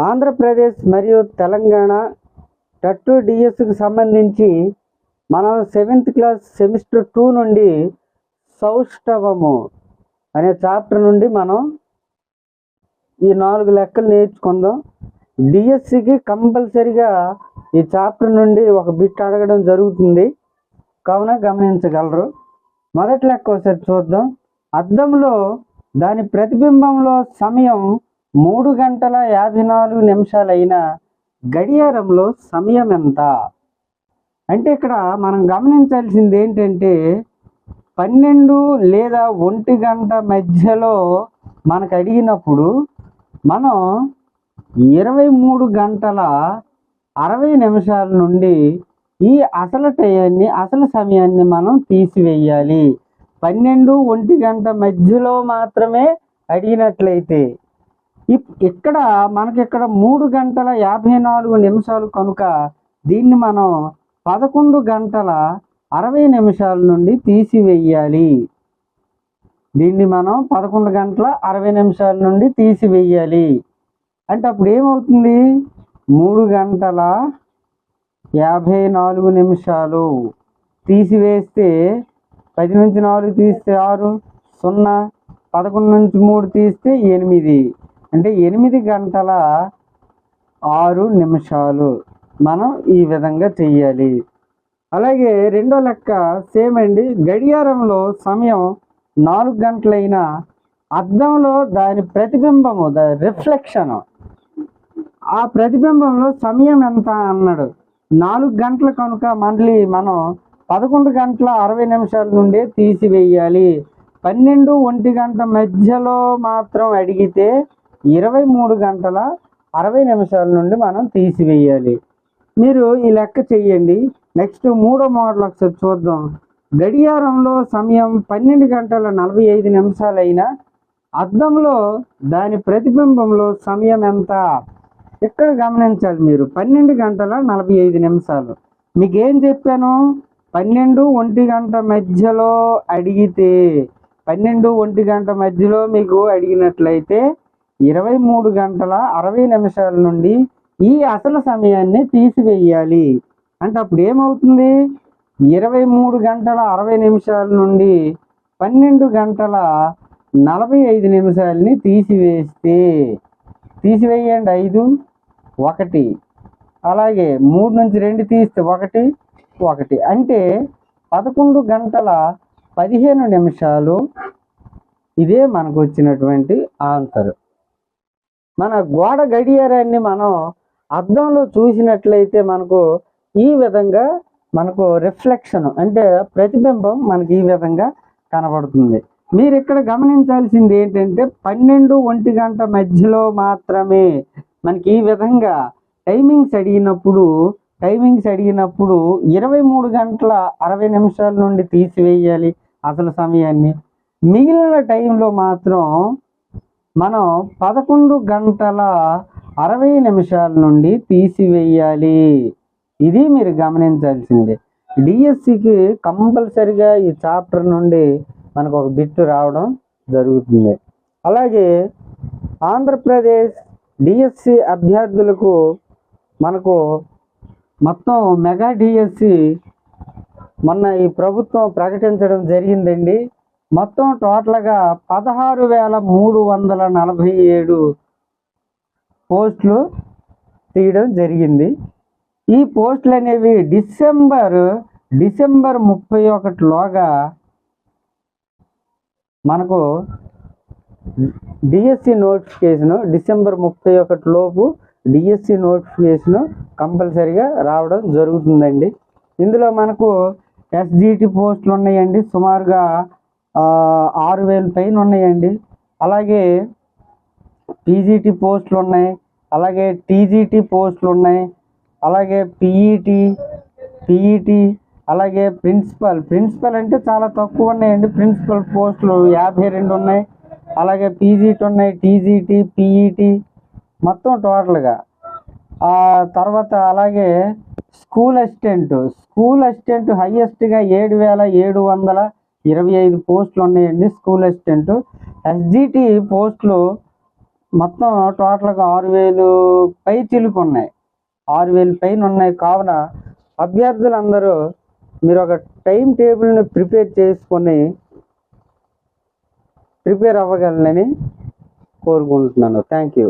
ఆంధ్రప్రదేశ్ మరియు తెలంగాణ టట్టు డిఎస్కి సంబంధించి మనం 7th క్లాస్ సెమిస్టర్ 2 నుండి సౌష్ఠవము అనే చాప్టర్ నుండి మనం ఈ 4 లెక్కలు నేర్చుకుందాం. డిఎస్సికి కంపల్సరిగా ఈ చాప్టర్ నుండి ఒక బిట్ అడగడం జరుగుతుంది, కావున గమనించగలరు. మొదటి లెక్క ఒకసారి చూద్దాం. అద్దంలో దాని ప్రతిబింబంలో సమయం 3 గంటల 54 నిమిషాలైన గడియారంలో సమయం ఎంత? అంటే ఇక్కడ మనం గమనించాల్సింది ఏంటంటే 12 లేదా 1 గంట మధ్యలో మనకు అడిగినప్పుడు మనం 23 గంటల 60 నిమిషాల నుండి ఈ అసలు సమయాన్ని మనం తీసివేయాలి. 12, 1 గంట మధ్యలో మాత్రమే అడిగినట్లయితే ఇక్కడ మనకి 3 గంటల 54 నిమిషాలు కనుక దీన్ని మనం 11 గంటల 60 నిమిషాల నుండి తీసివేయాలి. దీన్ని మనం 11 గంటల 60 నిమిషాల నుండి తీసివేయాలి. అంటే అప్పుడు ఏమవుతుంది? 3 గంటల 54 నిమిషాలు తీసివేస్తే 10 నుంచి 4 తీస్తే 6, 0, 11 నుంచి 3 తీస్తే 8, అంటే 8 గంటల 6 నిమిషాలు మనం ఈ విధంగా చెయ్యాలి. అలాగే రెండో లెక్క సేమ్ అండి. గడియారంలో సమయం 4 గంటలైన అద్దంలో దాని ప్రతిబింబము, రిఫ్లెక్షన్, ఆ ప్రతిబింబంలో సమయం ఎంత అన్నాడు. 4 గంటల కనుక మళ్ళీ మనం 11 గంటల 60 నిమిషాల నుండి తీసివేయాలి. 12, 1 గంట మధ్యలో మాత్రం అడిగితే 23 గంటల 60 నిమిషాల నుండి మనం తీసివేయాలి. మీరు ఈ లెక్క చెయ్యండి. నెక్స్ట్ మూడో మోడల్ ఒకసారి చూద్దాం. గడియారంలో సమయం 12 గంటల 45 నిమిషాలైన అద్దంలో దాని ప్రతిబింబంలో సమయం ఎంత? ఇక్కడ గమనించాలి మీరు. 12 గంటల 45 నిమిషాలు. మీకు ఏం చెప్పాను? 12, 1 గంట మధ్యలో అడిగితే 12, 1 గంట మధ్యలో మీకు అడిగినట్లయితే 23 గంటల 60 నిమిషాల నుండి ఈ అసలు సమయాన్ని తీసివేయాలి. అంటే అప్పుడు ఏమవుతుంది? 23 గంటల 60 నిమిషాల నుండి 12 గంటల 45 నిమిషాలని తీసివేస్తే, తీసివేయండి. 5, 1, అలాగే 3 నుంచి 2 తీస్తే 1, 1, అంటే 11 గంటల 15 నిమిషాలు. ఇదే మనకు వచ్చినటువంటి ఆన్సర్. మన గోడ గడియారాన్ని మనం అద్దంలో చూసినట్లయితే మనకు ఈ విధంగా మనకు రిఫ్లెక్షన్ అంటే ప్రతిబింబం మనకి ఈ విధంగా కనబడుతుంది. మీరు ఇక్కడ గమనించాల్సింది ఏంటంటే 12, 1 గంట మధ్యలో మాత్రమే మనకి ఈ విధంగా టైమింగ్స్ అడిగినప్పుడు 23 గంటల 60 నిమిషాల నుండి తీసివేయాలి అసలు సమయాన్ని. మిగిలిన టైంలో మాత్రం మనం 11 గంటల 60 నిమిషాల నుండి తీసివేయాలి. ఇది మీరు గమనించాల్సిందే. డిఎస్సికి కంపల్సరిగా ఈ చాప్టర్ నుండి మనకు ఒక బిట్ రావడం జరుగుతుంది. అలాగే ఆంధ్రప్రదేశ్ డిఎస్సి అభ్యర్థులకు మనకు మొత్తం మెగా డిఎస్సి మొన్న ఈ ప్రభుత్వం ప్రకటించడం జరిగిందండి. మొత్తం టోటల్గా 16,347 పోస్టులు తీయడం జరిగింది. ఈ పోస్టులు అనేవి డిసెంబర్ 31లోగా మనకు డిఎస్సి నోటిఫికేషను, డిసెంబర్ 31 లోపు డిఎస్సి నోటిఫికేషను కంపల్సరిగా రావడం జరుగుతుందండి. ఇందులో మనకు ఎస్జిటి పోస్టులు ఉన్నాయండి, సుమారుగా 6,000 పైన ఉన్నాయండి. అలాగే పీజీటీ పోస్టులు ఉన్నాయి, అలాగే టీజీటీ పోస్టులు ఉన్నాయి, అలాగే పీఈటీ, అలాగే ప్రిన్సిపల్ అంటే చాలా తక్కువ ఉన్నాయండి. ప్రిన్సిపల్ పోస్టులు 52 ఉన్నాయి. అలాగే పీజీటీ ఉన్నాయి, టీజీటీ, పీఈటీ మొత్తం టోటల్గా. తర్వాత అలాగే స్కూల్ అసిస్టెంట్ హైయెస్ట్గా 7,725 పోస్టులు ఉన్నాయండి స్కూల్ అసిస్టెంట్. ఎస్జిటి పోస్టులు మొత్తం టోటల్గా 6,000 పై చిలుకు ఉన్నాయి, 6,000 పైన ఉన్నాయి. కావున అభ్యర్థులందరూ మీరు ఒక టైం టేబుల్ని ప్రిపేర్ అవ్వగలనని కోరుకుంటున్నాను. Thank you.